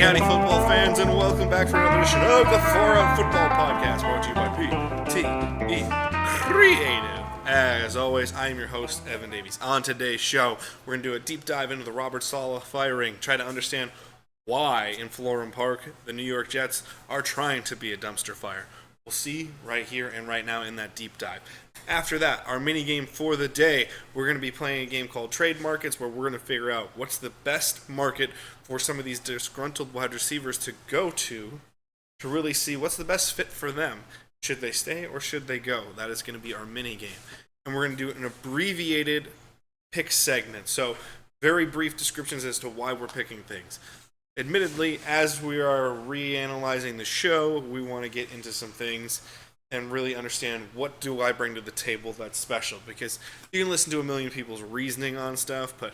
howdy, football fans, and welcome back for another edition of the 4-Out Football Podcast, brought to you by PTE Creative. As always, I am your host, Evan Davies. On today's show, we're going to do a deep dive into the Robert Saleh firing, try to understand why in Florham Park the New York Jets are trying to be a dumpster fire. We'll see right here and right now in that deep dive. After that, our mini game for the day, we're going to be playing a game called Trade Markets, where we're going to figure out what's the best market for some of these disgruntled wide receivers to go to really see what's the best fit for them. Should they stay or should they go? That is going to be our mini game. And we're going to do an abbreviated pick segment. So very brief descriptions as to why we're picking things. Admittedly, as we are reanalyzing the show, we want to get into some things and really understand what do I bring to the table that's special. Because you can listen to a million people's reasoning on stuff, but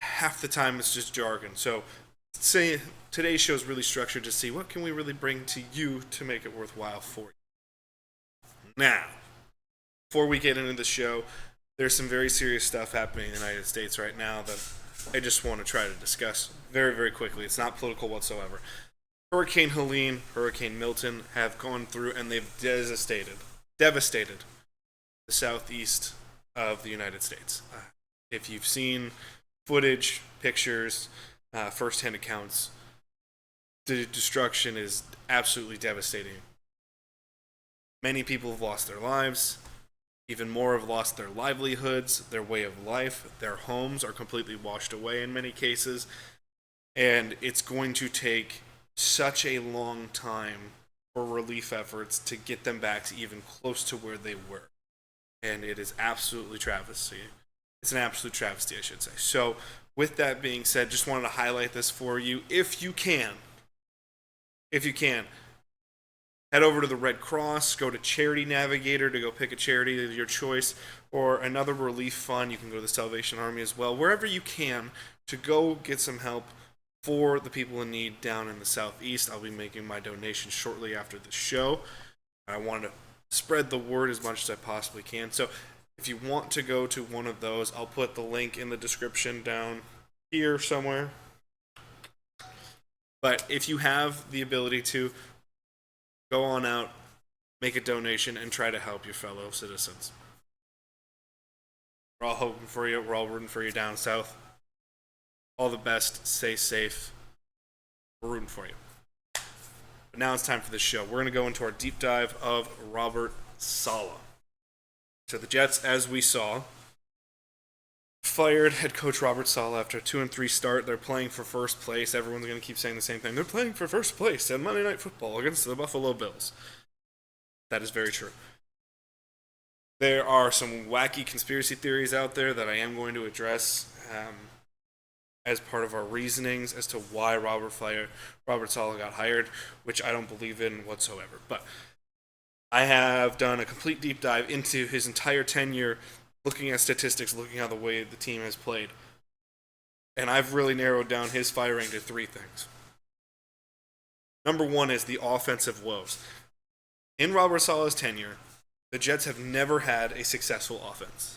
half the time it's just jargon. So say today's show is really structured to see what can we really bring to you to make it worthwhile for you. Now, before we get into the show, there's some very serious stuff happening in the United States right now that I just want to try to discuss very, very quickly. It's not political whatsoever. Hurricane Helene, Hurricane Milton have gone through and they've devastated the southeast of the United States. If you've seen footage, pictures, first-hand accounts, the destruction is absolutely devastating. Many people have lost their lives. Even more have lost their livelihoods, their way of life. Their homes are completely washed away in many cases. And it's going to take such a long time for relief efforts to get them back to even close to where they were. And it is absolutely travesty. It's an absolute travesty, I should say. So, with that being said, just wanted to highlight this for you. If you can, head over to the Red Cross, go to Charity Navigator to go pick a charity of your choice, or another relief fund. You can go to the Salvation Army as well. Wherever you can to go get some help for the people in need down in the southeast. I'll be making my donation shortly after the show. I wanted to spread the word as much as I possibly can. So if you want to go to one of those, I'll put the link in the description down here somewhere. But if you have the ability to, go on out, make a donation, and try to help your fellow citizens. We're all hoping for you. We're all rooting for you down south. All the best. Stay safe. We're rooting for you. But now it's time for this show. We're going to go into our deep dive of Robert Saleh. So the Jets, as we saw, fired head coach Robert Saleh after a 2-3 start. They're playing for first place. Everyone's going to keep saying the same thing. They're playing for first place on Monday Night Football against the Buffalo Bills. That is very true. There are some wacky conspiracy theories out there that I am going to address as part of our reasonings as to why Robert Saleh got hired, which I don't believe in whatsoever. But I have done a complete deep dive into his entire tenure, looking at statistics, looking at the way the team has played. And I've really narrowed down his firing to three things. Number one is the offensive woes. In Robert Saleh's tenure, the Jets have never had a successful offense.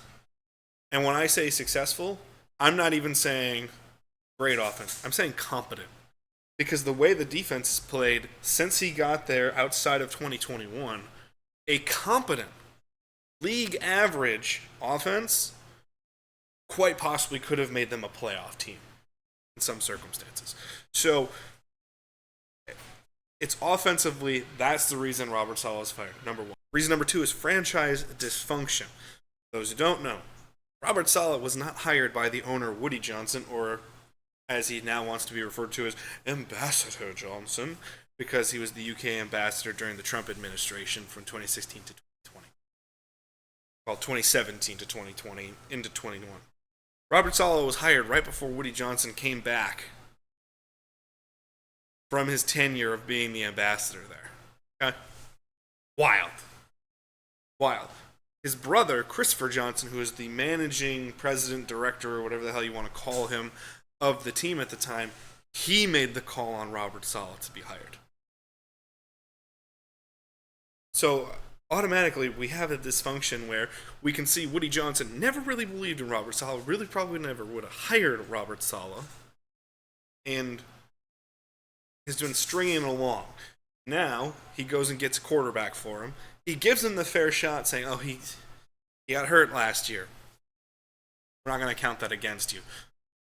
And when I say successful, I'm not even saying great offense. I'm saying competent. Because the way the defense has played since he got there outside of 2021, a competent, league average offense quite possibly could have made them a playoff team in some circumstances. So, it's offensively, that's the reason Robert Saleh is fired, number one. Reason number two is franchise dysfunction. Those who don't know, Robert Saleh was not hired by the owner Woody Johnson, or as he now wants to be referred to as Ambassador Johnson, because he was the UK ambassador during the Trump administration from 2016 to 2020. Well, 2017 to 2020 into 21. Robert Saleh was hired right before Woody Johnson came back from his tenure of being the ambassador there. Okay? Wild. His brother, Christopher Johnson, who is the managing president, director, or whatever the hell you want to call him, of the team at the time, he made the call on Robert Saleh to be hired. So, automatically, we have a dysfunction where we can see Woody Johnson never really believed in Robert Saleh, really probably never would have hired Robert Saleh. And He's been stringing along. Now he goes and gets a quarterback for him. He gives him the fair shot, saying, "Oh, he got hurt last year. We're not going to count that against you.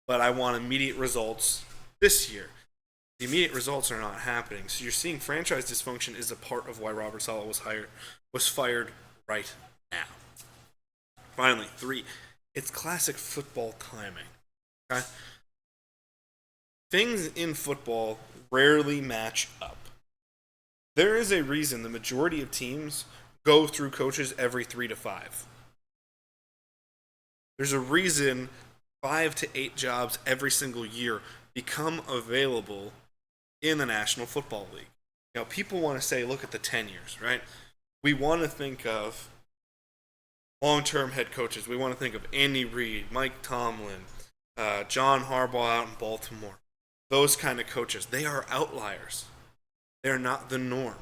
But I want immediate results this year." The immediate results are not happening. So you're seeing franchise dysfunction is a part of why Robert Saleh was fired right now. Finally, 3. It's classic football timing. Okay? Things in football rarely match up. There is a reason the majority of teams go through coaches every 3 to 5. There's a reason 5 to 8 jobs every single year become available in the National Football League. You know, people want to say, look at the tenures, right? We want to think of long-term head coaches. We want to think of Andy Reid, Mike Tomlin, John Harbaugh out in Baltimore. Those kind of coaches. They are outliers. They're not the norm.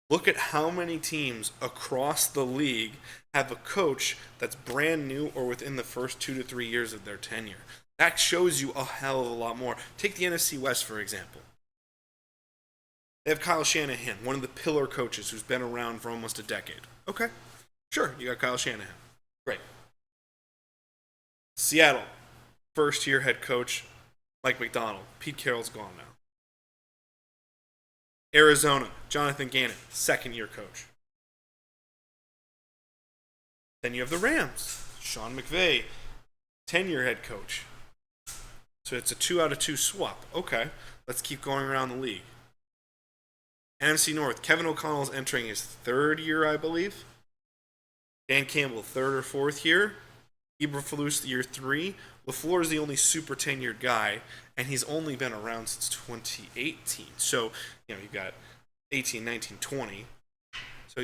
Look at how many teams across the league have a coach that's brand new or within the first 2 to 3 years of their tenure. That shows you a hell of a lot more. Take the NFC West, for example. They have Kyle Shanahan, one of the pillar coaches who's been around for almost a decade. Okay, sure, you got Kyle Shanahan. Great. Seattle, first-year head coach, Mike McDonald. Pete Carroll's gone now. Arizona, Jonathan Gannon, second-year coach. Then you have the Rams, Sean McVay, 10-year head coach. So it's a 2 out of 2 swap. Okay, let's keep going around the league. NFC North, Kevin O'Connell's entering his 3rd year, I believe. Dan Campbell, 3rd or 4th year. Eberflus, year 3. LaFleur is the only super tenured guy, and he's only been around since 2018. So, you've got 18, 19, 20. So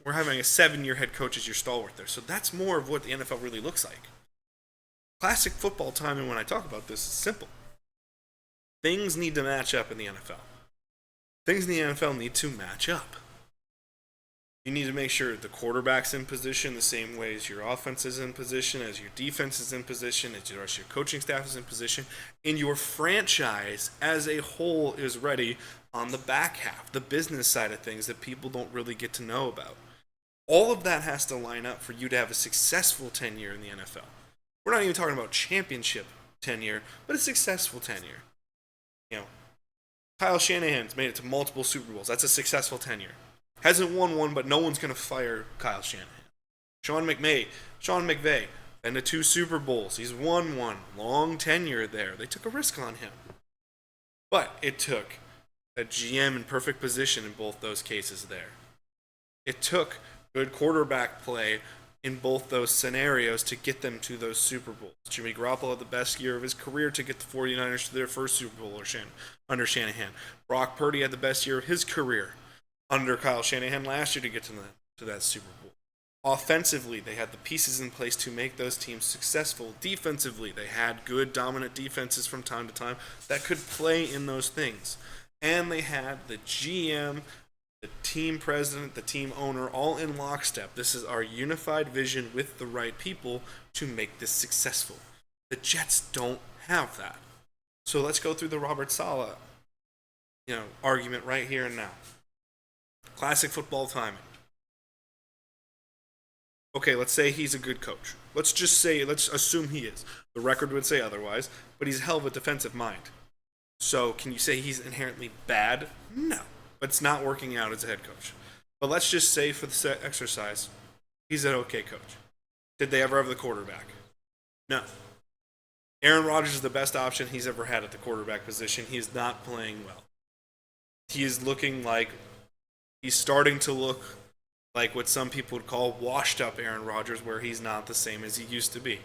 we're having a 7-year head coach as your stalwart there. So that's more of what the NFL really looks like. Classic football timing when I talk about this is simple. Things need to match up in the NFL. Things in the NFL need to match up. You need to make sure the quarterback's in position the same way as your offense is in position, as your defense is in position, as your coaching staff is in position, and your franchise as a whole is ready on the back half, the business side of things that people don't really get to know about. All of that has to line up for you to have a successful tenure in the NFL. We're not even talking about championship tenure, but a successful tenure. Kyle Shanahan's made it to multiple Super Bowls. That's a successful tenure. Hasn't won one, but no one's going to fire Kyle Shanahan. Sean McVay, been to 2 Super Bowls. He's won one. Long tenure there. They took a risk on him. But it took a GM in perfect position in both those cases there. It took good quarterback play in both those scenarios to get them to those Super Bowls. Jimmy Garoppolo had the best year of his career to get the 49ers to their first Super Bowl under Shanahan. Brock Purdy had the best year of his career under Kyle Shanahan last year to get to that Super Bowl. Offensively, they had the pieces in place to make those teams successful. Defensively, they had good, dominant defenses from time to time that could play in those things. And they had the GM, the team president, the team owner, all in lockstep. This is our unified vision with the right people to make this successful. The Jets don't have that. So let's go through the Robert Saleh, argument right here and now. Classic football timing. Okay, let's say he's a good coach. Let's assume he is. The record would say otherwise, but he's a hell of a defensive mind. So can you say he's inherently bad? No. But it's not working out as a head coach. But let's just say for the exercise, he's an okay coach. Did they ever have the quarterback? No. Aaron Rodgers is the best option he's ever had at the quarterback position. He is not playing well. He is he's starting to look like what some people would call washed up Aaron Rodgers, where he's not the same as he used to be.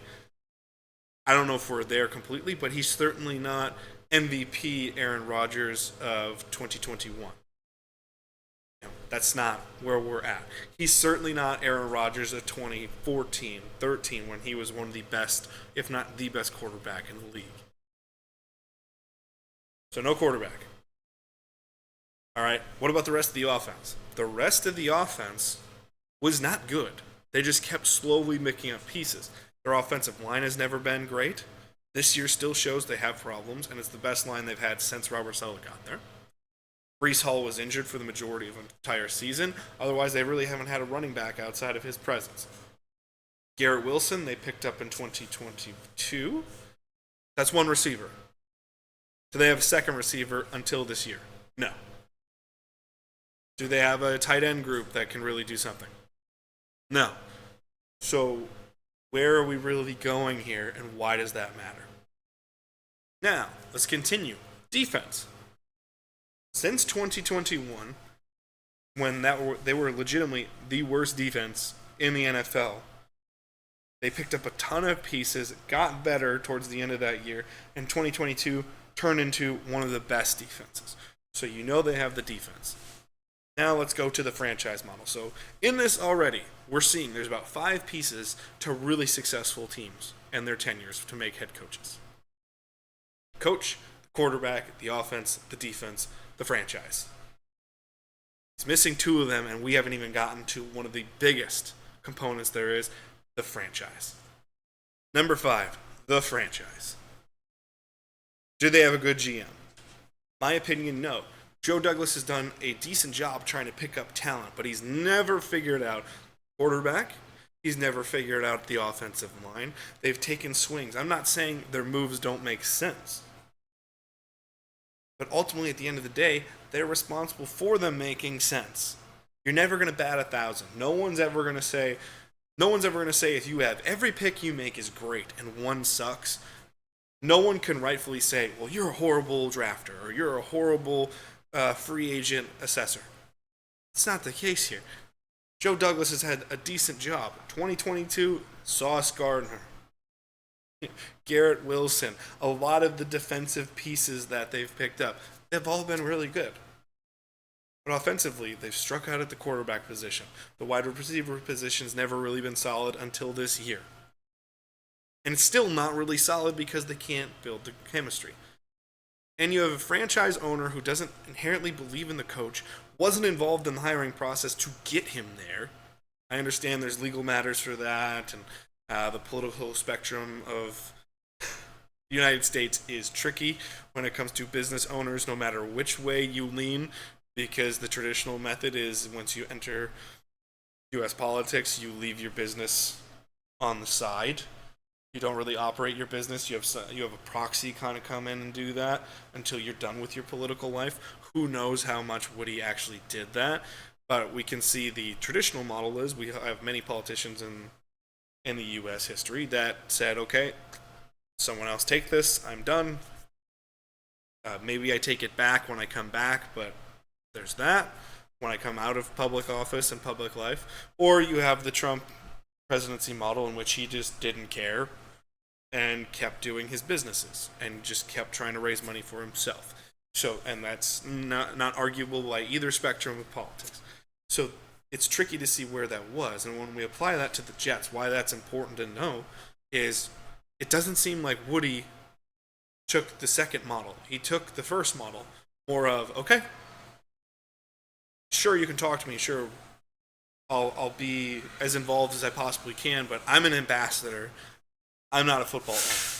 I don't know if we're there completely, but he's certainly not MVP Aaron Rodgers of 2021. That's not where we're at. He's certainly not Aaron Rodgers of 2014, 13, when he was one of the best, if not the best quarterback in the league. So no quarterback. All right, what about the rest of the offense? The rest of the offense was not good. They just kept slowly picking up pieces. Their offensive line has never been great. This year still shows they have problems, and it's the best line they've had since Robert Saleh got there. Breece Hall was injured for the majority of the entire season. Otherwise, they really haven't had a running back outside of his presence. Garrett Wilson, they picked up in 2022. That's one receiver. Do they have a second receiver until this year? No. Do they have a tight end group that can really do something? No. So, where are we really going here, and why does that matter? Now, let's continue. Defense. Since 2021, when they were legitimately the worst defense in the NFL, they picked up a ton of pieces, got better towards the end of that year, and 2022 turned into one of the best defenses. So you know they have the defense. Now let's go to the franchise model. So in this already, we're seeing there's about 5 pieces to really successful teams and their tenures to make head coaches. Coach, the quarterback, the offense, the defense, the franchise. He's missing 2 of them, and we haven't even gotten to one of the biggest components there is, the franchise. Number 5, the franchise. Do they have a good GM? My opinion, no. Joe Douglas has done a decent job trying to pick up talent, but he's never figured out quarterback. He's never figured out the offensive line. They've taken swings. I'm not saying their moves don't make sense. But ultimately, at the end of the day, they're responsible for them making sense. You're never going to bat 1,000. No one's ever going to say if you have every pick you make is great and one sucks. No one can rightfully say, well, you're a horrible drafter or you're a horrible free agent assessor. It's not the case here. Joe Douglas has had a decent job. 2022, Sauce Gardner, Garrett Wilson, a lot of the defensive pieces that they've picked up, they've all been really good. But offensively, they've struck out at the quarterback position. The wide receiver position's never really been solid until this year. And it's still not really solid because they can't build the chemistry. And you have a franchise owner who doesn't inherently believe in the coach, wasn't involved in the hiring process to get him there. I understand there's legal matters for that, and the political spectrum of the United States is tricky when it comes to business owners, no matter which way you lean, because the traditional method is once you enter U.S. politics, you leave your business on the side. You don't really operate your business. You have a proxy kind of come in and do that until you're done with your political life. Who knows how much Woody actually did that? But we can see the traditional model is we have many politicians in the U.S. history that said, okay, someone else take this. I'm done. Maybe I take it back when I come back, but there's that. When I come out of public office and public life. Or you have the Trump presidency model in which he just didn't care and kept doing his businesses and just kept trying to raise money for himself. So, and that's not arguable by either spectrum of politics. So it's tricky to see where that was. And when we apply that to the Jets, why that's important to know is it doesn't seem like Woody took the second model. He took the first model, more of, okay, sure, you can talk to me, sure, I'll be as involved as I possibly can, but I'm an ambassador. I'm not a football owner.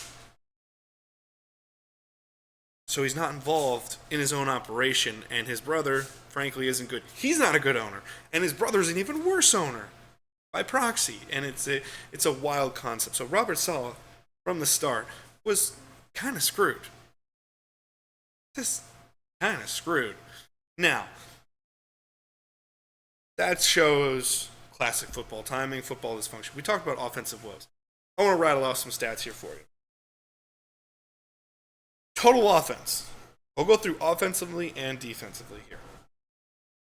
So he's not involved in his own operation, and his brother, frankly, isn't good. He's not a good owner, and his brother's an even worse owner by proxy, and it's a wild concept. So Robert Saleh, from the start, was kind of screwed. Just kind of screwed. Now, that shows classic football timing, football dysfunction. We talked about offensive woes. I want to rattle off some stats here for you. Total offense. We'll go through offensively and defensively here.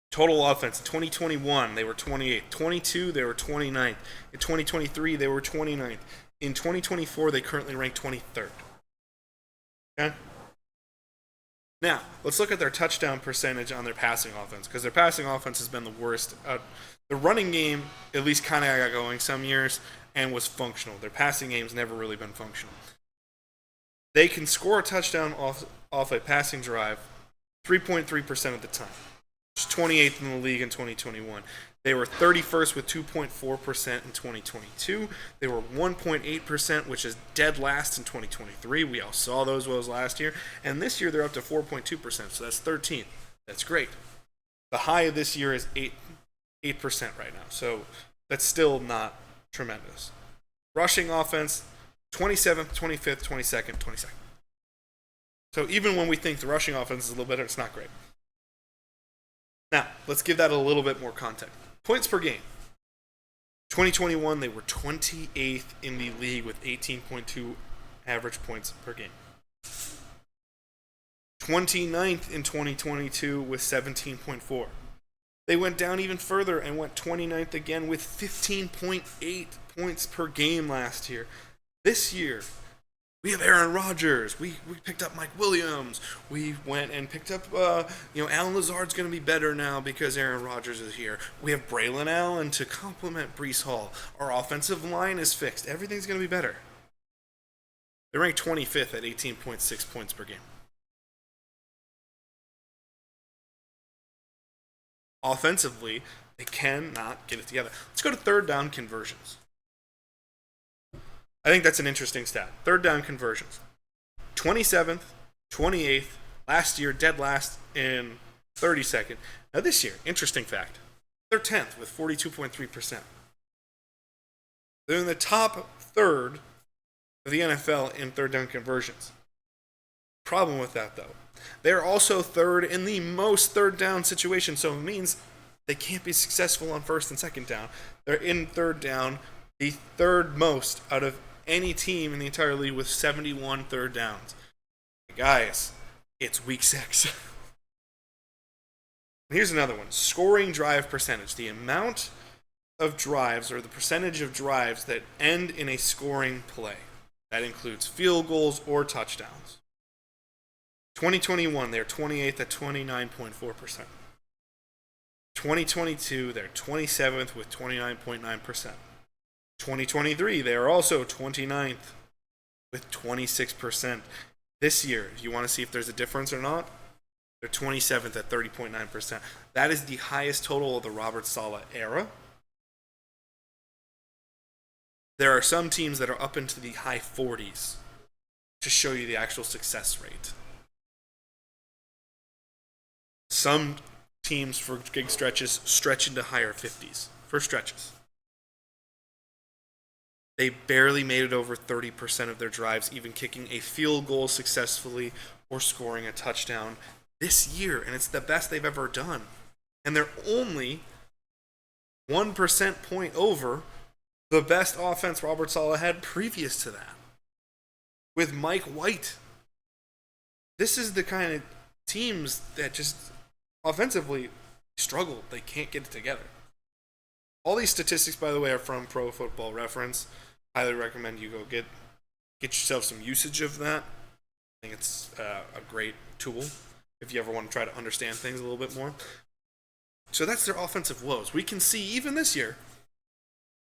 Total offense. In 2021, they were 28th. 22, they were 29th. In 2023, they were 29th. In 2024, they currently rank 23rd. Okay? Now, let's look at their touchdown percentage on their passing offense, because their passing offense has been the worst. The running game at least kind of got going some years and was functional. Their passing game's never really been functional. They can score a touchdown off a passing drive 3.3% of the time. Which is 28th in the league in 2021. They were 31st with 2.4% in 2022. They were 1.8%, which is dead last in 2023. We all saw those woes last year. And this year they're up to 4.2%, so that's 13th. That's great. The high of this year is 8% right now, so that's still not tremendous. Rushing offense, 27th, 25th, 22nd, 22nd. So even when we think the rushing offense is a little better, it's not great. Now, let's give that a little bit more context. Points per game. 2021, they were 28th in the league with 18.2 average points per game. 29th in 2022 with 17.4. They went down even further and went 29th again with 15.8 points per game last year. This year, we have Aaron Rodgers. We picked up Mike Williams. We went and picked up, Alan Lazard's going to be better now because Aaron Rodgers is here. We have Braylon Allen to complement Breece Hall. Our offensive line is fixed. Everything's going to be better. They're ranked 25th at 18.6 points per game. Offensively, they cannot get it together. Let's go to third down conversions. I think that's an interesting stat. Third down conversions. 27th, 28th, last year, dead last in 32nd. Now this year, interesting fact, they're 10th with 42.3%. They're in the top third of the NFL in third down conversions. Problem with that, though, they're also third in the most third down situations, so it means they can't be successful on first and second down. They're in third down, the third most out of any team in the entire league with 71 third downs. Guys, it's week 6. Here's another one. Scoring drive percentage. The amount of drives or the percentage of drives that end in a scoring play. That includes field goals or touchdowns. 2021, they're 28th at 29.4%. 2022, they're 27th with 29.9%. 2023, they are also 29th with 26%. This year, if you want to see if there's a difference or not, they're 27th at 30.9%. That is the highest total of the Robert Saleh era. There are some teams that are up into the high 40s to show you the actual success rate. Some teams for big stretches stretch into higher 50s for stretches. They barely made it over 30% of their drives, even kicking a field goal successfully or scoring a touchdown this year, and it's the best they've ever done. And they're only 1% point over the best offense Robert Saleh had previous to that, with Mike White. This is the kind of teams that just offensively struggle. They can't get it together. All these statistics, by the way, are from Pro Football Reference. Highly recommend you go get yourself some usage of that. I think it's a great tool if you ever want to try to understand things a little bit more. So that's their offensive woes. We can see even this year,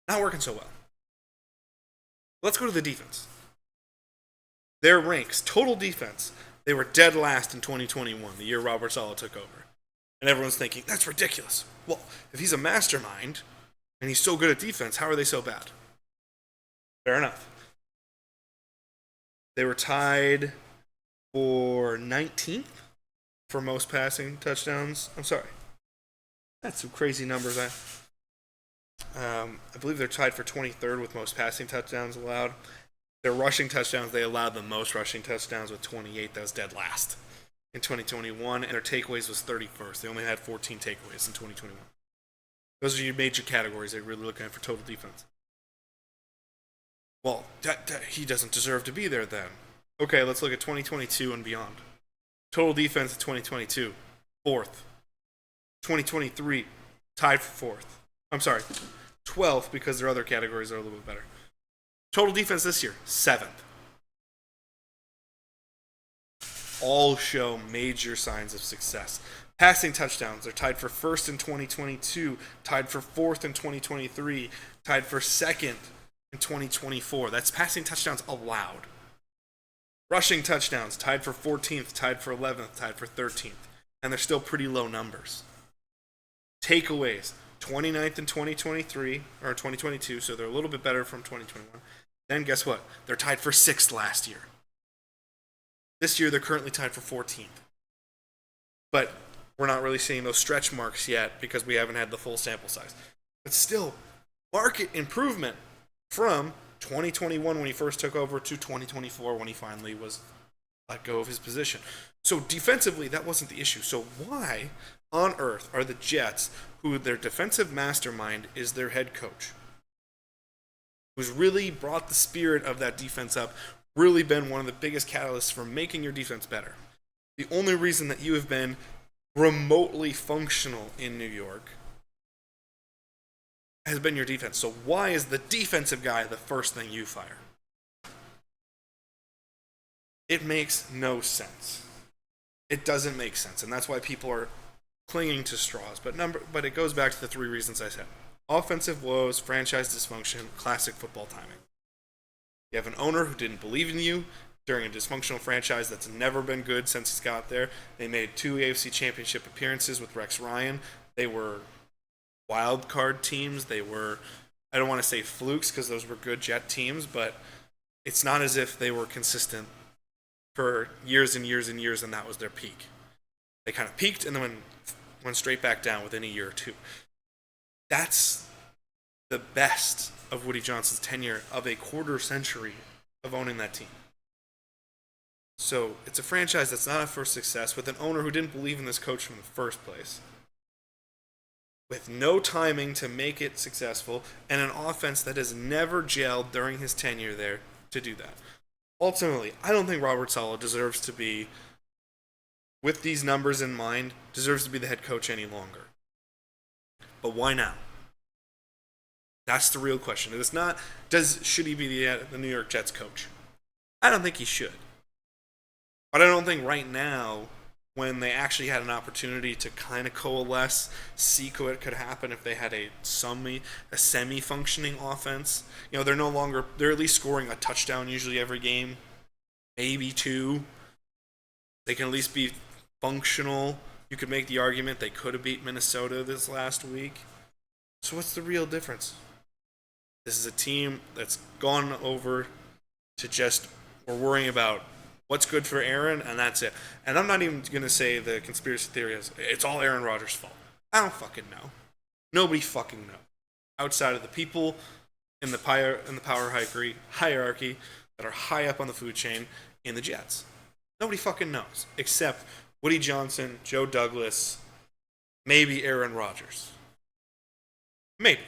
not working so well. Let's go to the defense. Their ranks, total defense, they were dead last in 2021, the year Robert Saleh took over. And everyone's thinking, that's ridiculous. Well, if he's a mastermind and he's so good at defense, how are they so bad? Fair enough. They were tied for 19th for most passing touchdowns. I'm sorry. That's some crazy numbers. I believe they're tied for 23rd with most passing touchdowns allowed. Their rushing touchdowns, they allowed the most rushing touchdowns with 28. That was dead last in 2021. And their takeaways was 31st. They only had 14 takeaways in 2021. Those are your major categories they're really looking at for total defense. Well, he doesn't deserve to be there then. Okay, let's look at 2022 and beyond. Total defense in 2022, 4th. 2023, tied for 4th. I'm sorry, 12th because their other categories are a little bit better. Total defense this year, 7th. All show major signs of success. Passing touchdowns, they're tied for 1st in 2022, tied for 4th in 2023, tied for 2nd in 2024. That's passing touchdowns allowed. Rushing touchdowns, tied for 14th, tied for 11th, tied for 13th. And they're still pretty low numbers. Takeaways, 29th in 2023 or 2022, so they're a little bit better from 2021. Then guess what? They're tied for 6th last year. This year they're currently tied for 14th. But we're not really seeing those stretch marks yet because we haven't had the full sample size. But still, market improvement from 2021 when he first took over to 2024 when he finally was let go of his position. So defensively, that wasn't the issue. So why on earth are the Jets, who their defensive mastermind is their head coach, who's really brought the spirit of that defense up, really been one of the biggest catalysts for making your defense better? The only reason that you have been remotely functional in New York has been your defense. So why is the defensive guy the first thing you fire? It makes no sense. It doesn't make sense, and that's why people are clinging to straws. But it goes back to the 3 reasons I said. Offensive woes, franchise dysfunction, classic football timing. You have an owner who didn't believe in you during a dysfunctional franchise that's never been good since he's got there. They made 2 AFC Championship appearances with Rex Ryan. They were wild card teams. They were, I don't want to say flukes because those were good Jet teams, but it's not as if they were consistent for years and years and years and that was their peak. They kind of peaked and then went straight back down within a year or 2. That's the best of Woody Johnson's tenure of a quarter century of owning that team. So it's a franchise that's not a first success with an owner who didn't believe in this coach from the first place, with no timing to make it successful, and an offense that has never gelled during his tenure there to do that. Ultimately, I don't think Robert Saleh deserves to be, with these numbers in mind, deserves to be the head coach any longer. But why now? That's the real question. It's not, should he be the New York Jets coach? I don't think he should. But I don't think right now, when they actually had an opportunity to kind of coalesce, see what could happen if they had a semi-functioning offense. You know, they're at least scoring a touchdown usually every game, maybe 2. They can at least be functional. You could make the argument they could have beat Minnesota this last week. So what's the real difference? This is a team that's gone over to just, we're worrying about what's good for Aaron, and that's it. And I'm not even going to say the conspiracy theory is it's all Aaron Rodgers' fault. I don't fucking know. Nobody fucking knows. Outside of the people in the power hierarchy that are high up on the food chain in the Jets. Nobody fucking knows. Except Woody Johnson, Joe Douglas, maybe Aaron Rodgers. Maybe.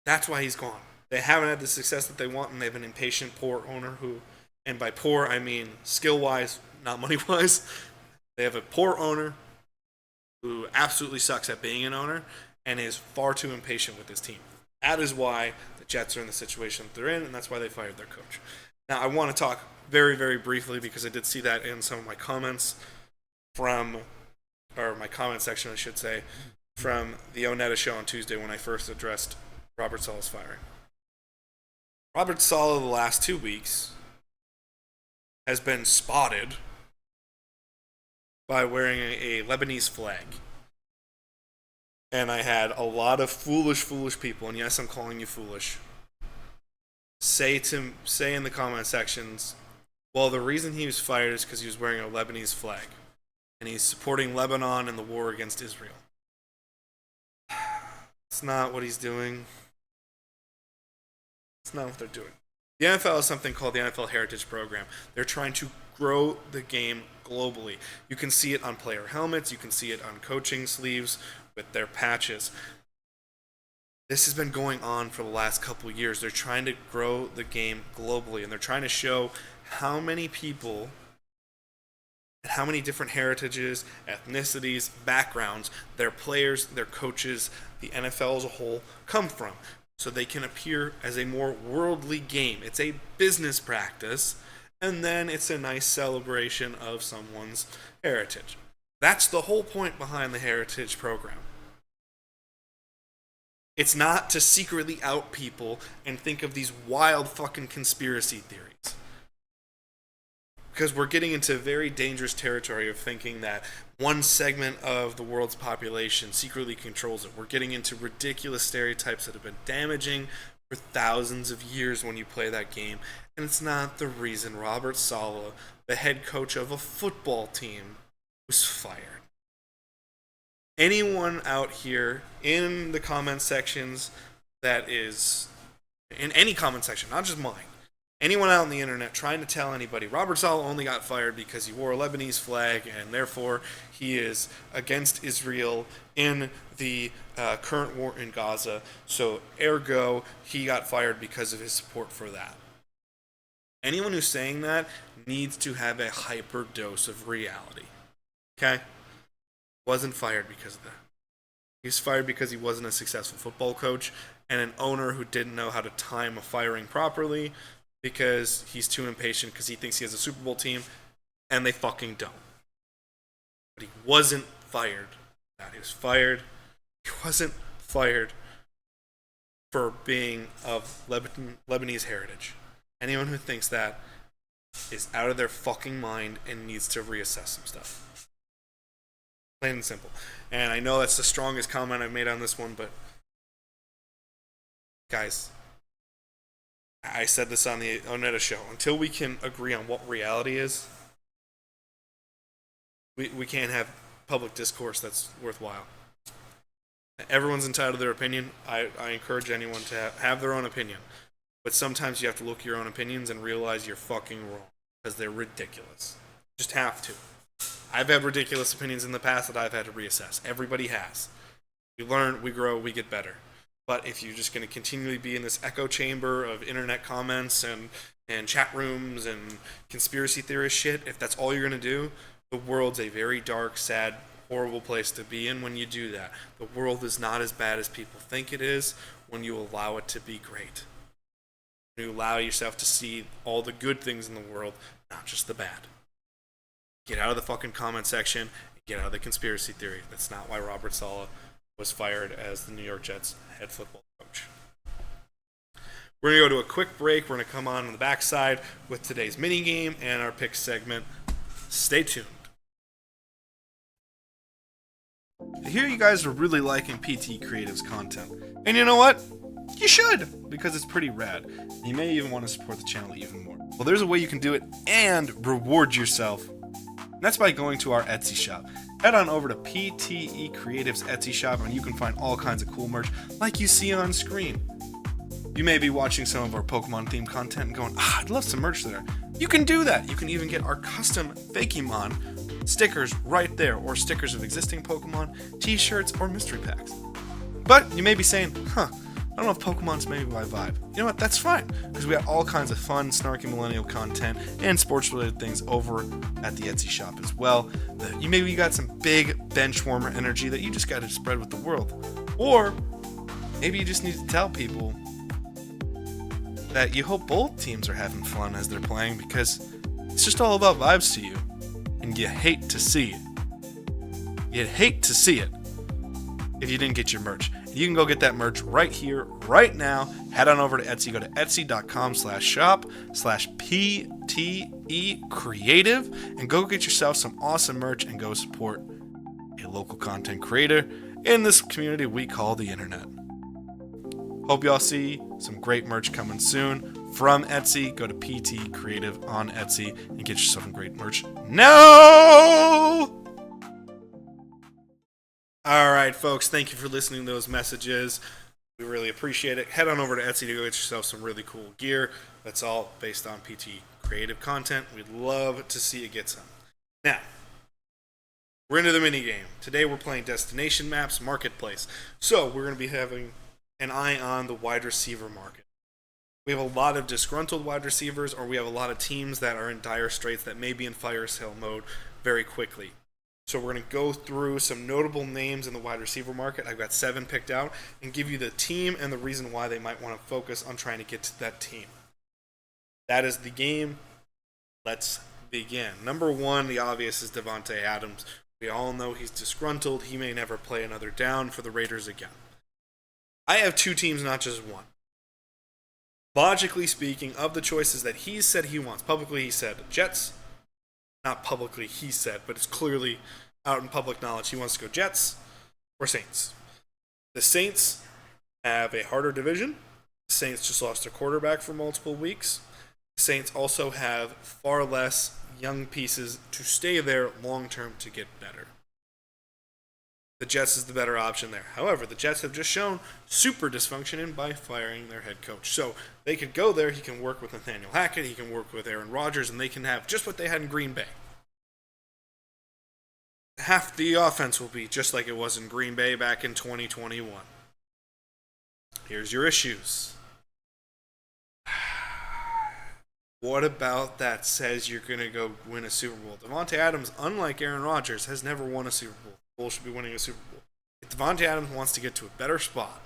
That's why he's gone. They haven't had the success that they want, and they have an impatient, poor owner who, and by poor I mean skill-wise, not money-wise. They have a poor owner who absolutely sucks at being an owner and is far too impatient with his team. That is why the Jets are in the situation that they're in, and that's why they fired their coach. Now, I want to talk very, very briefly, because I did see that in some of my comments my comment section, I should say, from the ONETA Show on Tuesday when I first addressed Robert Saleh's firing. Robert Saleh the last 2 weeks has been spotted by wearing a Lebanese flag. And I had a lot of foolish people, and yes, I'm calling you foolish, say in the comment sections, well, the reason he was fired is because he was wearing a Lebanese flag, and he's supporting Lebanon in the war against Israel. It's not what he's doing. It's not what they're doing. The NFL has something called the NFL Heritage Program. They're trying to grow the game globally. You can see it on player helmets. You can see it on coaching sleeves with their patches. This has been going on for the last couple of years. They're trying to grow the game globally, and they're trying to show how many people and how many different heritages, ethnicities, backgrounds their players, their coaches, the NFL as a whole come from, so they can appear as a more worldly game. It's a business practice, and then it's a nice celebration of someone's heritage. That's the whole point behind the Heritage Program. It's not to secretly out people and think of these wild fucking conspiracy theories. because we're getting into very dangerous territory of thinking that one segment of the world's population secretly controls it. We're getting into ridiculous stereotypes that have been damaging for thousands of years when you play that game, and it's not the reason Robert Saleh, the head coach of a football team, was fired. Anyone out here in the comment sections that is, in any comment section, not just mine, anyone out on the internet trying to tell anybody Robert Saleh only got fired because he wore a Lebanese flag and therefore he is against Israel in the current war in Gaza, so ergo he got fired because of his support for that. Anyone who's saying that needs to have a hyper dose of reality. Okay? Wasn't fired because of that. He was fired because he wasn't a successful football coach and an owner who didn't know how to time a firing properly, because he's too impatient because he thinks he has a Super Bowl team, and they fucking don't. But he wasn't fired. He was fired. He wasn't fired for being of Lebanese heritage. Anyone who thinks that is out of their fucking mind and needs to reassess some stuff. Plain and simple. And I know that's the strongest comment I've made on this one, but guys, I said this on the ONETA Show. Until we can agree on what reality is, we can't have public discourse that's worthwhile. Everyone's entitled to their opinion. I encourage anyone to have their own opinion. But sometimes you have to look at your own opinions and realize you're fucking wrong, because they're ridiculous. Just have to. I've had ridiculous opinions in the past that I've had to reassess. Everybody has. We learn, we grow, we get better. But if you're just going to continually be in this echo chamber of internet comments and chat rooms and conspiracy theorist shit, if that's all you're going to do, the world's a very dark, sad, horrible place to be in when you do that. The world is not as bad as people think it is when you allow it to be great. When you allow yourself to see all the good things in the world, not just the bad. Get out of the fucking comment section and get out of the conspiracy theory. That's not why Robert Saleh was fired as the New York Jets head football coach. We're going to go to a quick break. We're going to come on the backside with today's mini game and our pick segment. Stay tuned. I hear you guys are really liking PTE Creative's content. And you know what? You should, because it's pretty rad. You may even want to support the channel even more. Well, there's a way you can do it and reward yourself. And that's by going to our Etsy shop. Head on over to PTE Creative's Etsy shop and you can find all kinds of cool merch like you see on screen. You may be watching some of our Pokemon themed content and going, I'd love some merch there. You can do that. You can even get our custom Fakemon stickers right there, or stickers of existing Pokemon, t-shirts, or mystery packs. But you may be saying, I don't know if Pokemon's maybe my vibe. You know what? That's fine, because we have all kinds of fun, snarky millennial content and sports-related things over at the Etsy shop as well. You maybe got some big bench warmer energy that you just got to spread with the world. Or maybe you just need to tell people that you hope both teams are having fun as they're playing, because it's just all about vibes to you, and you hate to see it. You'd hate to see it if you didn't get your merch. You can go get that merch right here, right now. Head on over to Etsy. Go to etsy.com/shop/PTE Creative and go get yourself some awesome merch and go support a local content creator in this community we call the internet. Hope y'all see some great merch coming soon from Etsy. Go to PTE Creative on Etsy and get yourself some great merch now! Alright, folks, thank you for listening to those messages. We really appreciate it. Head on over to Etsy to go get yourself some really cool gear. That's all based on PTE Creative content. We'd love to see you get some. Now, we're into the minigame. Today we're playing Destination Maps Marketplace. So, we're going to be having an eye on the wide receiver market. We have a lot of disgruntled wide receivers, or we have a lot of teams that are in dire straits that may be in fire sale mode very quickly. So we're going to go through some notable names in the wide receiver market. I've got 7 picked out, and give you the team and the reason why they might want to focus on trying to get to that team. That is the game. Let's begin. Number 1, the obvious, is Devontae Adams. We all know he's disgruntled. He may never play another down for the Raiders again. I have 2 teams, not just one. Logically speaking, of the choices that he said he wants, publicly he said Jets, not publicly he said, but it's clearly out in public knowledge. He wants to go Jets or Saints. The Saints have a harder division. The Saints just lost their quarterback for multiple weeks. The Saints also have far less young pieces to stay there long term to get better. The Jets is the better option there. However, the Jets have just shown super dysfunction by firing their head coach. So they could go there, he can work with Nathaniel Hackett, he can work with Aaron Rodgers, and they can have just what they had in Green Bay. Half the offense will be just like it was in Green Bay back in 2021. Here's your issues. What about that says you're going to go win a Super Bowl? Davante Adams, unlike Aaron Rodgers, has never won a Super Bowl. The Bulls should be winning a Super Bowl. If Davante Adams wants to get to a better spot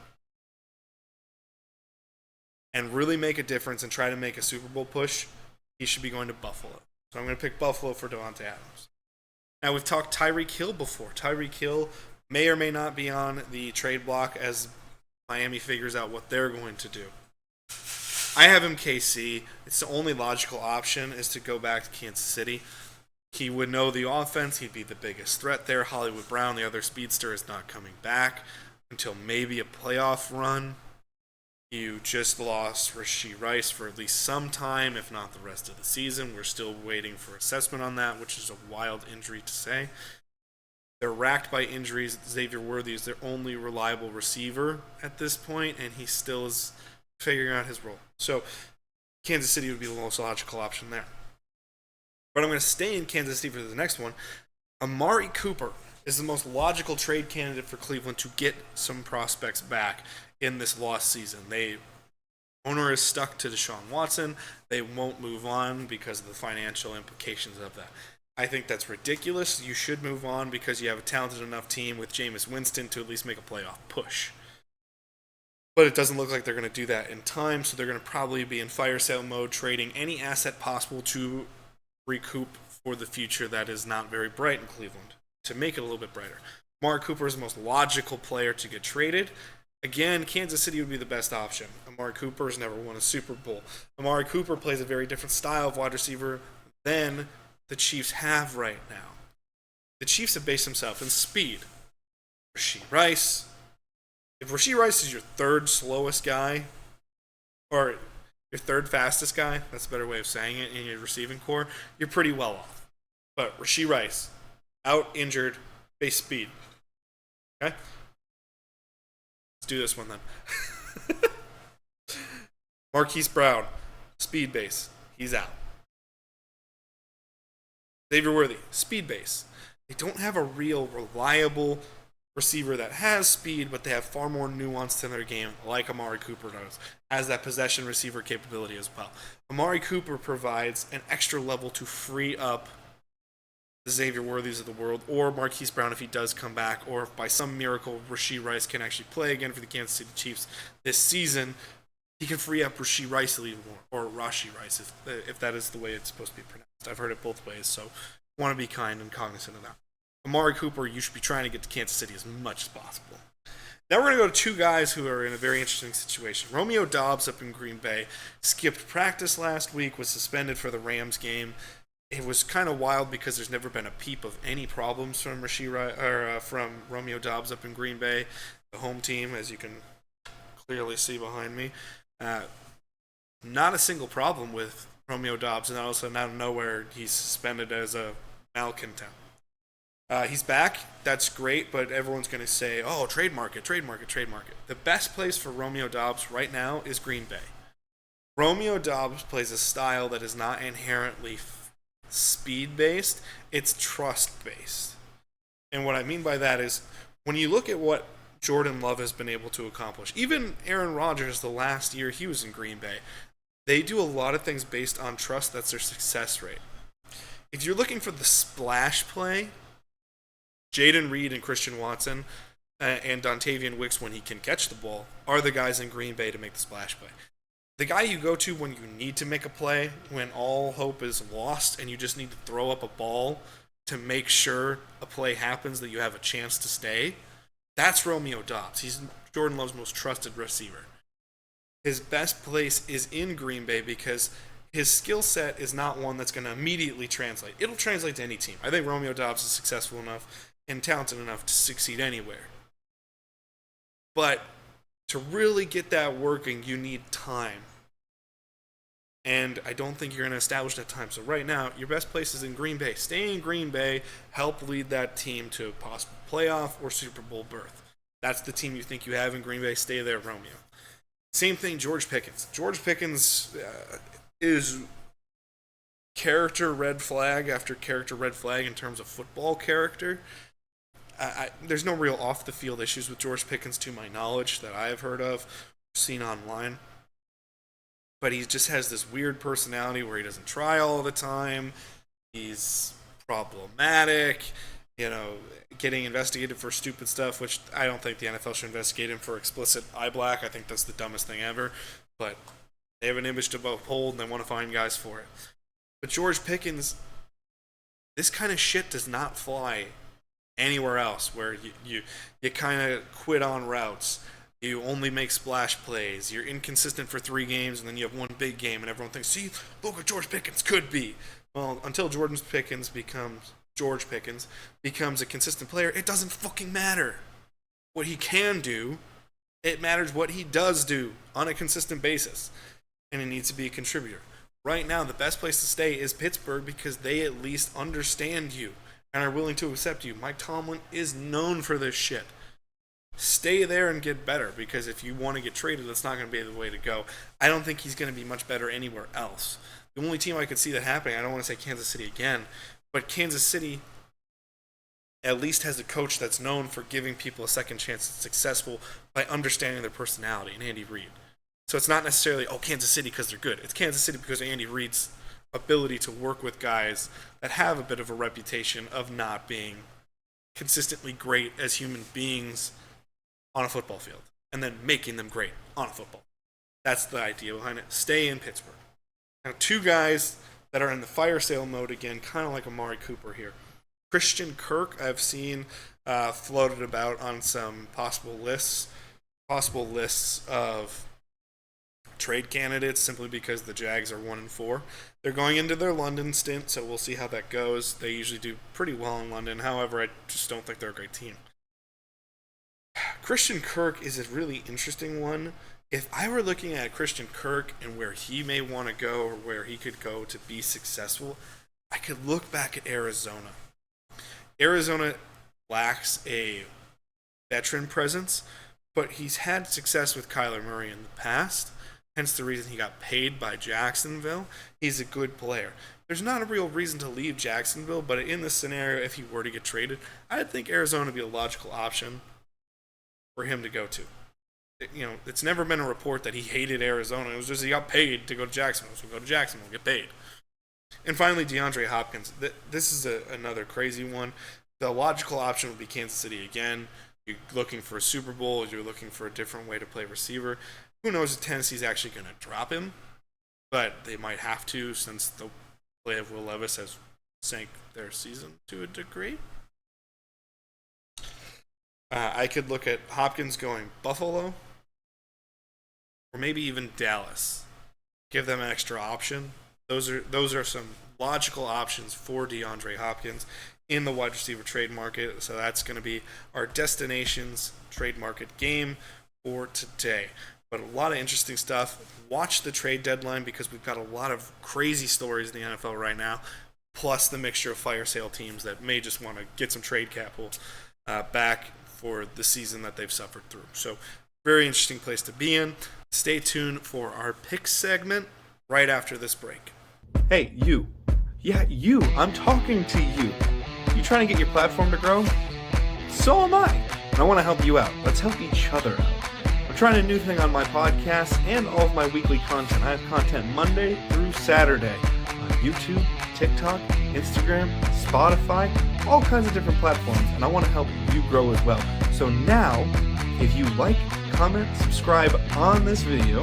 and really make a difference and try to make a Super Bowl push, he should be going to Buffalo. So I'm going to pick Buffalo for Davante Adams. Now, we've talked Tyreek Hill before. Tyreek Hill may or may not be on the trade block as Miami figures out what they're going to do. I have him KC. It's the only logical option is to go back to Kansas City. He would know the offense. He'd be the biggest threat there. Hollywood Brown, the other speedster, is not coming back until maybe a playoff run. You just lost Rashee Rice for at least some time, if not the rest of the season. We're still waiting for assessment on that, which is a wild injury to say. They're racked by injuries. Xavier Worthy is their only reliable receiver at this point, and he still is figuring out his role. So Kansas City would be the most logical option there. But I'm going to stay in Kansas City for the next one. Amari Cooper is the most logical trade candidate for Cleveland to get some prospects back in this lost season. Owner is stuck to Deshaun Watson. They won't move on because of the financial implications of that. I think that's ridiculous. You should move on because you have a talented enough team with Jameis Winston to at least make a playoff push. But it doesn't look like they're going to do that in time, so they're going to probably be in fire sale mode, trading any asset possible to recoup for the future that is not very bright in Cleveland, to make it a little bit brighter. Amari Cooper is the most logical player to get traded. Again, Kansas City would be the best option. Amari Cooper has never won a Super Bowl. Amari Cooper plays a very different style of wide receiver than the Chiefs have right now. The Chiefs have based themselves in speed. Rashee Rice. If Rashee Rice is your third slowest guy, or your third fastest guy, that's a better way of saying it, in your receiving core, you're pretty well off. But Rashee Rice, out injured, base speed. Okay? Let's do this one then. Marquise Brown, speed base. He's out. Xavier Worthy, speed base. They don't have a real reliable receiver that has speed, but they have far more nuance in their game, like Amari Cooper does, has that possession receiver capability as well. Amari Cooper provides an extra level to free up the Xavier Worthies of the world, or Marquise Brown if he does come back, or if by some miracle Rashee Rice can actually play again for the Kansas City Chiefs this season, he can free up Rashee Rice a little more, or Rashee Rice, if that is the way it's supposed to be pronounced. I've heard it both ways, so want to be kind and cognizant of that. Amari Cooper, you should be trying to get to Kansas City as much as possible. Now we're going to go to two guys who are in a very interesting situation. Romeo Doubs up in Green Bay skipped practice last week, was suspended for the Rams game. It was kind of wild because there's never been a peep of any problems from from Romeo Doubs up in Green Bay, the home team, as you can clearly see behind me. Not a single problem with Romeo Doubs, and all of a sudden out of nowhere he's suspended as a malcontent. He's back. That's great, but everyone's going to say, oh, trade market. The best place for Romeo Doubs right now is Green Bay. Romeo Doubs plays a style that is not inherently speed-based. It's trust-based. And what I mean by that is when you look at what Jordan Love has been able to accomplish, even Aaron Rodgers the last year he was in Green Bay, they do a lot of things based on trust. That's their success rate. If you're looking for the splash play, Jaden Reed and Christian Watson and Dontavian Wicks, when he can catch the ball, are the guys in Green Bay to make the splash play. The guy you go to when you need to make a play, when all hope is lost and you just need to throw up a ball to make sure a play happens that you have a chance to stay, that's Romeo Doubs. He's Jordan Love's most trusted receiver. His best place is in Green Bay because his skill set is not one that's going to immediately translate. It'll translate to any team. I think Romeo Doubs is successful enough and talented enough to succeed anywhere. But to really get that working, you need time. And I don't think you're going to establish that time. So right now, your best place is in Green Bay. Stay in Green Bay, help lead that team to a possible playoff or Super Bowl berth. That's the team you think you have in Green Bay. Stay there, Romeo. Same thing, George Pickens. George Pickens is character red flag after character red flag in terms of football character. There's no real off-the-field issues with George Pickens to my knowledge that I have heard of, seen online. But he just has this weird personality where he doesn't try all the time. He's problematic, getting investigated for stupid stuff, which I don't think the NFL should investigate him for explicit eye black. I think that's the dumbest thing ever. But they have an image to uphold, and they want to find guys for it. But George Pickens, this kind of shit does not fly anywhere else, where you kind of quit on routes. You only make splash plays. You're inconsistent for 3 games, and then you have one big game, and everyone thinks, see, look what George Pickens could be. Well, until George Pickens becomes a consistent player, it doesn't fucking matter what he can do. It matters what he does do on a consistent basis, and it needs to be a contributor. Right now, the best place to stay is Pittsburgh because they at least understand you and are willing to accept you. Mike Tomlin is known for this shit. Stay there and get better, because if you want to get traded, that's not going to be the way to go. I don't think he's going to be much better anywhere else. The only team I could see that happening, I don't want to say Kansas City again, but Kansas City at least has a coach that's known for giving people a second chance that's successful by understanding their personality, and Andy Reid. So it's not necessarily, Kansas City because they're good. It's Kansas City because of Andy Reid's ability to work with guys that have a bit of a reputation of not being consistently great as human beings on a football field, and then making them great on a football. That's the idea behind it. Stay in Pittsburgh. Now, 2 guys that are in the fire sale mode again, kind of like Amari Cooper here. Christian Kirk, I've seen floated about on some possible lists of trade candidates, simply because the Jags are 1-4. They're going into their London stint, so we'll see how that goes. They usually do pretty well in London. However, I just don't think they're a great team. Christian Kirk is a really interesting one. If I were looking at Christian Kirk and where he may want to go or where he could go to be successful, I could look back at Arizona. Arizona lacks a veteran presence, but he's had success with Kyler Murray in the past, hence the reason he got paid by Jacksonville. He's a good player. There's not a real reason to leave Jacksonville, but in this scenario, if he were to get traded, I'd think Arizona would be a logical option for him to go to. It's never been a report that he hated Arizona. It was just he got paid to go to Jacksonville, so go to Jacksonville, get paid. And finally, DeAndre Hopkins. This is another crazy one. The logical option would be Kansas City again. You're looking for a Super Bowl, you're looking for a different way to play receiver. Who knows if Tennessee's actually going to drop him, but they might have to, since the play of Will Levis has sank their season to a degree. I could look at Hopkins going Buffalo, or maybe even Dallas. Give them an extra option. Those are some logical options for DeAndre Hopkins in the wide receiver trade market. So that's going to be our destinations trade market game for today. But a lot of interesting stuff. Watch the trade deadline, because we've got a lot of crazy stories in the NFL right now, plus the mixture of fire sale teams that may just want to get some trade capital back for the season that they've suffered through. So very interesting place to be in. Stay tuned for our picks segment right after this break. Hey, you. Yeah, you. I'm talking to you. You trying to get your platform to grow? So am I. And I want to help you out. Let's help each other out. I'm trying a new thing on my podcast and all of my weekly content. I have content Monday through Saturday on YouTube, TikTok, Instagram, Spotify, all kinds of different platforms, and I want to help you grow as well. So now, if you like, comment, subscribe on this video,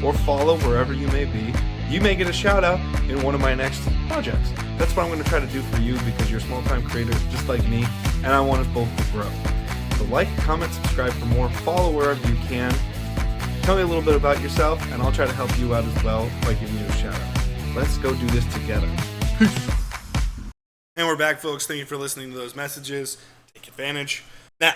or follow wherever you may be, you may get a shout out in one of my next projects. That's what I'm going to try to do for you, because you're small-time creators just like me, and I want us both to grow. So like, comment, subscribe for more, follow wherever you can. Tell me a little bit about yourself, and I'll try to help you out as well by giving you a shout out. Let's go do this together. And we're back, folks. Thank you for listening to those messages. Take advantage. Now,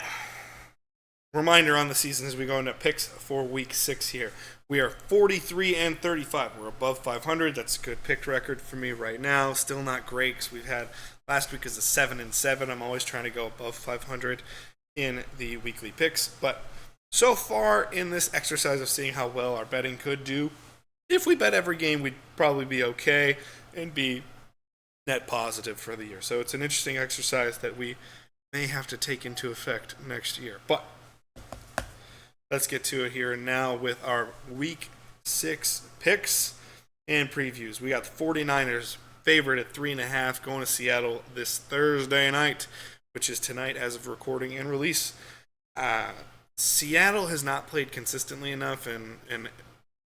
reminder on the season as we go into picks for week 6 here. We are 43-35. We're above 500. That's a good pick record for me right now. Still not great because we've had last week is a 7-7. I'm always trying to go above 500 in the weekly picks. But so far in this exercise of seeing how well our betting could do, if we bet every game, we'd probably be okay and be net positive for the year. So it's an interesting exercise that we may have to take into effect next year. But let's get to it here and now with our week 6 picks and previews. We got the 49ers favorite at 3.5 going to Seattle this Thursday night, which is tonight as of recording and release. Seattle has not played consistently enough, and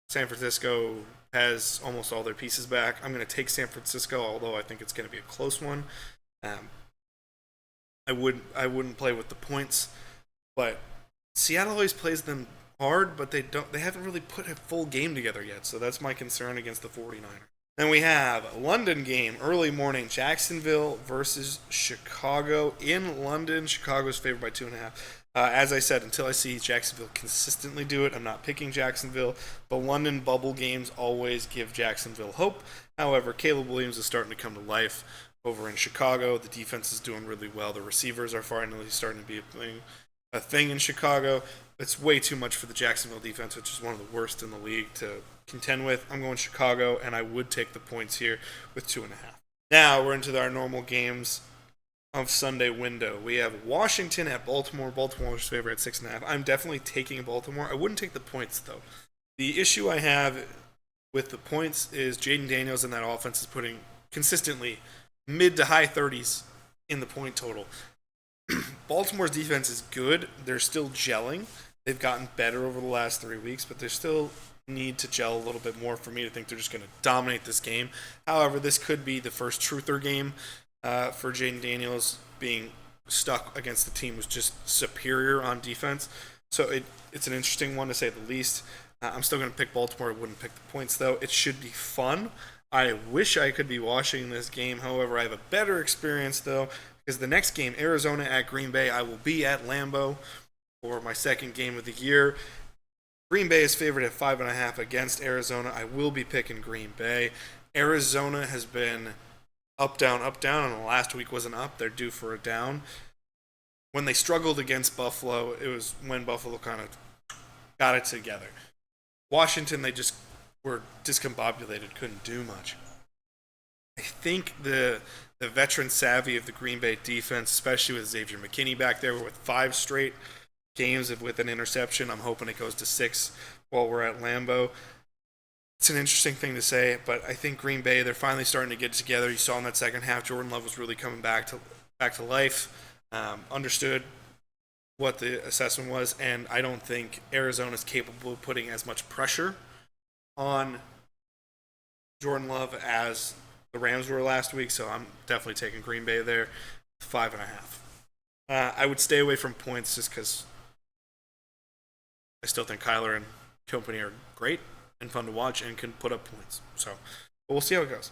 San Francisco has almost all their pieces back. I'm going to take San Francisco, although I think it's going to be a close one. I wouldn't play with the points, but Seattle always plays them hard, but they haven't really put a full game together yet, so that's my concern against the 49ers. Then we have a London game, early morning, Jacksonville versus Chicago in London. Chicago's favored by 2.5. As I said, until I see Jacksonville consistently do it, I'm not picking Jacksonville. The London bubble games always give Jacksonville hope. However, Caleb Williams is starting to come to life over in Chicago. The defense is doing really well. The receivers are finally starting to be a thing in Chicago. It's way too much for the Jacksonville defense, which is one of the worst in the league to contend with. I'm going Chicago, and I would take the points here with 2.5. Now we're into our normal games of Sunday window. We have Washington at Baltimore. Baltimore's favorite at 6.5. I'm definitely taking Baltimore. I wouldn't take the points, though. The issue I have with the points is Jaden Daniels and that offense is putting consistently mid to high 30s in the point total. Baltimore's defense is good. They're still gelling. They've gotten better over the last 3 weeks, but they still need to gel a little bit more for me to think they're just going to dominate this game. However, this could be the first truther game for Jaden Daniels, being stuck against the team who's just superior on defense. So it's an interesting one to say the least. I'm still going to pick Baltimore. I wouldn't pick the points, though. It should be fun. I wish I could be watching this game. However, I have a better experience, though, because the next game, Arizona at Green Bay, I will be at Lambeau for my second game of the year. Green Bay is favored at 5.5 against Arizona. I will be picking Green Bay. Arizona has been up, down, and the last week was an up. They're due for a down. When they struggled against Buffalo, it was when Buffalo kind of got it together. Washington, they just were discombobulated, couldn't do much. I think the veteran savvy of the Green Bay defense, especially with Xavier McKinney back there with 5 straight games with an interception. I'm hoping it goes to 6 while we're at Lambeau. It's an interesting thing to say, but I think Green Bay, they're finally starting to get together. You saw in that second half, Jordan Love was really coming back to life, understood what the assessment was, and I don't think Arizona's capable of putting as much pressure on Jordan Love as the Rams were last week, so I'm definitely taking Green Bay there, 5.5. I would stay away from points just because I still think Kyler and company are great and fun to watch and can put up points. So, but we'll see how it goes.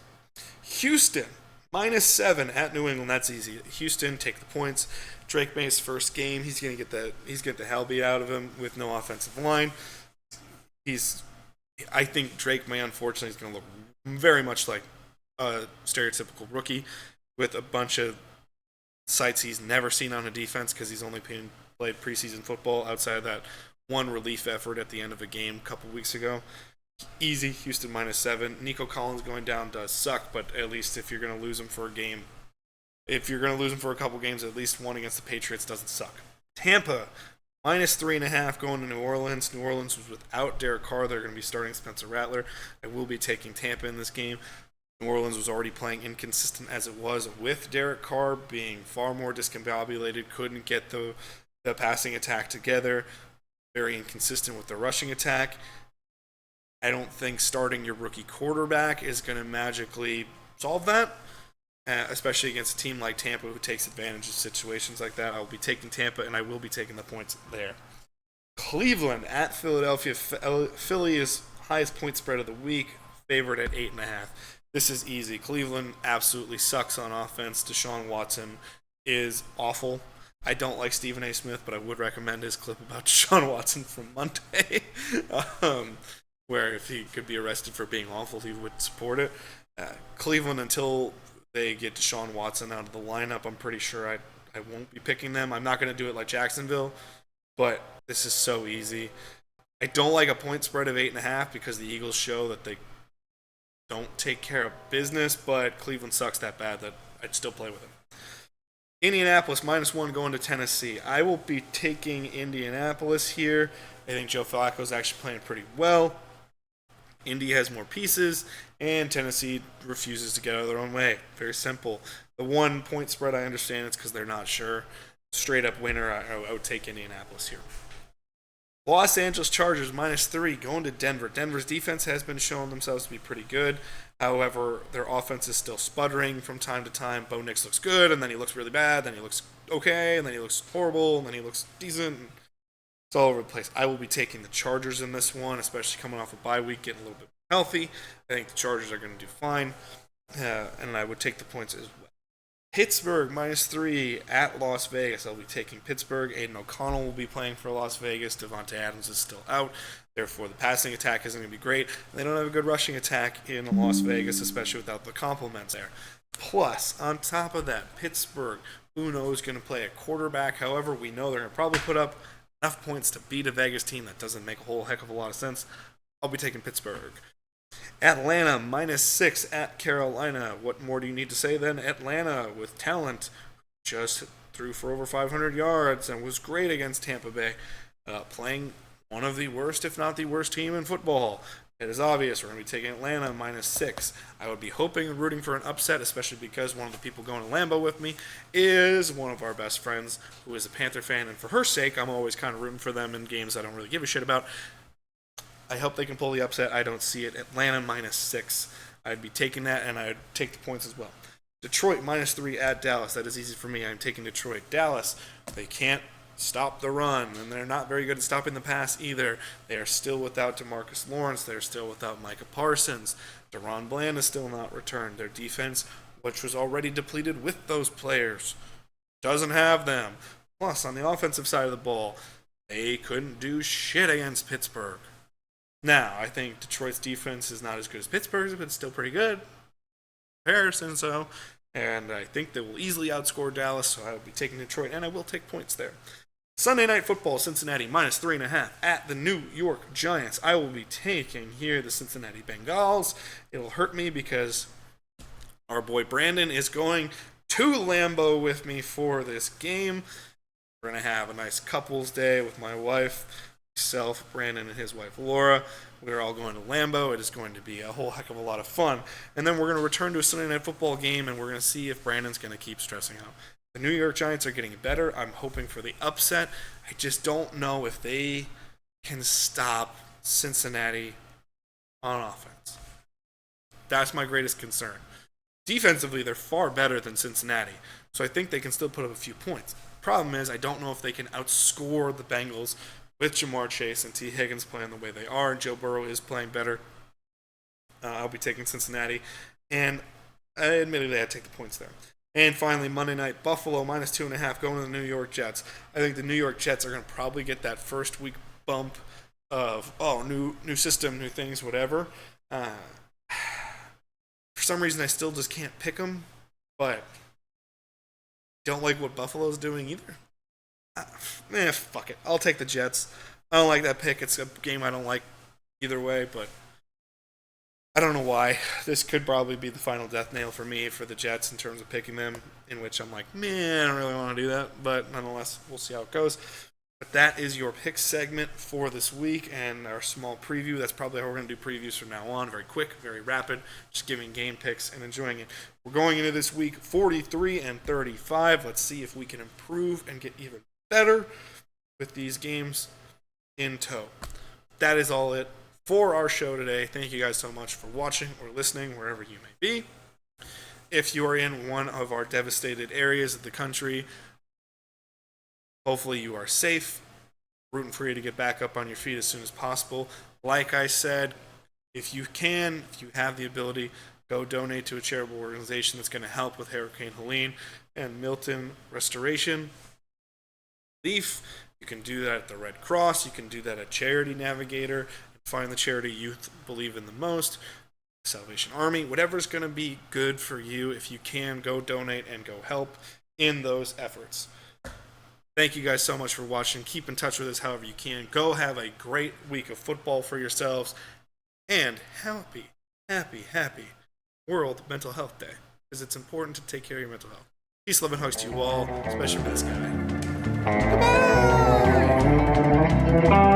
Houston, -7 at New England. That's easy. Houston, take the points. Drake May's first game. He's gonna get the hell beat out of him with no offensive line. I think Drake May, unfortunately, is gonna look very much like a stereotypical rookie with a bunch of sights he's never seen on a defense because he's only played preseason football outside of that one relief effort at the end of a game a couple weeks ago. Easy, Houston -7. Nico Collins going down does suck, but at least if you're going to lose him for a game, if you're going to lose him for a couple games, at least one against the Patriots doesn't suck. Tampa, -3.5 going to New Orleans. New Orleans was without Derek Carr. They're going to be starting Spencer Rattler. I will be taking Tampa in this game. New Orleans was already playing inconsistent as it was with Derek Carr being far more discombobulated, couldn't get the passing attack together, very inconsistent with the rushing attack. I don't think starting your rookie quarterback is going to magically solve that, especially against a team like Tampa who takes advantage of situations like that. I will be taking Tampa, and I will be taking the points there. Cleveland at Philadelphia. Philly is highest point spread of the week, favored at 8.5. This is easy. Cleveland absolutely sucks on offense. Deshaun Watson is awful. I don't like Stephen A. Smith, but I would recommend his clip about Deshaun Watson from Monday, where if he could be arrested for being awful, he would support it. Cleveland, until they get Deshaun Watson out of the lineup, I'm pretty sure I won't be picking them. I'm not going to do it like Jacksonville, but this is so easy. I don't like a point spread of 8.5 because the Eagles show that they don't take care of business, but Cleveland sucks that bad that I'd still play with them. Indianapolis -1 going to Tennessee. I will be taking Indianapolis here. I think Joe Flacco's actually playing pretty well. Indy has more pieces, and Tennessee refuses to get out of their own way. Very simple. The 1 point spread, I understand it's because they're not sure. Straight up winner, I would take Indianapolis here. Los Angeles Chargers -3 going to Denver. Denver's defense has been showing themselves to be pretty good. However, their offense is still sputtering from time to time. Bo Nix looks good, and then he looks really bad. Then he looks okay, and then he looks horrible, and then he looks decent. It's all over the place. I will be taking the Chargers in this one, especially coming off a bye week, getting a little bit healthy. I think the Chargers are going to do fine, and I would take the points as well. Pittsburgh -3 at Las Vegas. I'll be taking Pittsburgh. Aiden O'Connell will be playing for Las Vegas. Devontae Adams is still out. Therefore, the passing attack isn't going to be great. They don't have a good rushing attack in Las Vegas, especially without the compliments there. Plus, on top of that, Pittsburgh, who knows, going to play a quarterback. However, we know they're going to probably put up enough points to beat a Vegas team. That doesn't make a whole heck of a lot of sense. I'll be taking Pittsburgh. Atlanta -6 at Carolina. What more do you need to say than Atlanta with talent? Just threw for over 500 yards and was great against Tampa Bay. Playing one of the worst, if not the worst team in football. It is obvious. We're going to be taking Atlanta -6. I would be hoping and rooting for an upset, especially because one of the people going to Lambeau with me is one of our best friends who is a Panther fan. And for her sake, I'm always kind of rooting for them in games I don't really give a shit about. I hope they can pull the upset. I don't see it. Atlanta -6. I'd be taking that, and I'd take the points as well. Detroit -3 at Dallas. That is easy for me. I'm taking Detroit. Dallas, they can't stop the run, and they're not very good at stopping the pass either. They are still without DeMarcus Lawrence. They're still without Micah Parsons. Deron Bland is still not returned. Their defense, which was already depleted with those players, doesn't have them. Plus, on the offensive side of the ball, they couldn't do shit against Pittsburgh. Now, I think Detroit's defense is not as good as Pittsburgh's, but it's still pretty good. Comparison, so. And I think they will easily outscore Dallas, so I will be taking Detroit, and I will take points there. Sunday Night Football, Cincinnati -3.5 at the New York Giants. I will be taking here the Cincinnati Bengals. It'll hurt me because our boy Brandon is going to Lambeau with me for this game. We're going to have a nice couples day with my wife, myself, Brandon, and his wife Laura. We're all going to Lambeau. It is going to be a whole heck of a lot of fun. And then we're going to return to a Sunday Night Football game, and we're going to see if Brandon's going to keep stressing out. The New York Giants are getting better. I'm hoping for the upset. I just don't know if they can stop Cincinnati on offense. That's my greatest concern. Defensively, they're far better than Cincinnati, so I think they can still put up a few points. Problem is, I don't know if they can outscore the Bengals with Jamar Chase and T. Higgins playing the way they are, and Joe Burrow is playing better. I'll be taking Cincinnati, and admittedly, I'd take the points there. And finally, Monday night, Buffalo -2.5 going to the New York Jets. I think the New York Jets are going to probably get that first week bump of, new system, new things, whatever. For some reason, I still just can't pick them, but don't like what Buffalo's doing either. Fuck it. I'll take the Jets. I don't like that pick. It's a game I don't like either way, but I don't know why. This could probably be the final death nail for me for the Jets in terms of picking them, in which I'm like, man, I don't really want to do that. But nonetheless, we'll see how it goes. But that is your pick segment for this week and our small preview. That's probably how we're going to do previews from now on. Very quick, very rapid, just giving game picks and enjoying it. We're going into this week 43-35. Let's see if we can improve and get even better with these games in tow. That is all it for our show today. Thank you guys so much for watching or listening wherever you may be. If you are in one of our devastated areas of the country, hopefully you are safe, rooting for you to get back up on your feet as soon as possible. Like I said, if you have the ability, go donate to a charitable organization that's going to help with Hurricane Helene and Milton restoration. Relief. You can do that at the Red Cross. You can do that at Charity Navigator. Find the charity you believe in the most. Salvation Army. Whatever's going to be good for you. If you can, go donate and go help in those efforts. Thank you guys so much for watching. Keep in touch with us however you can. Go have a great week of football for yourselves. And happy World Mental Health Day. Because it's important to take care of your mental health. Peace, love, and hugs to you all, especially for this guy. Goodbye!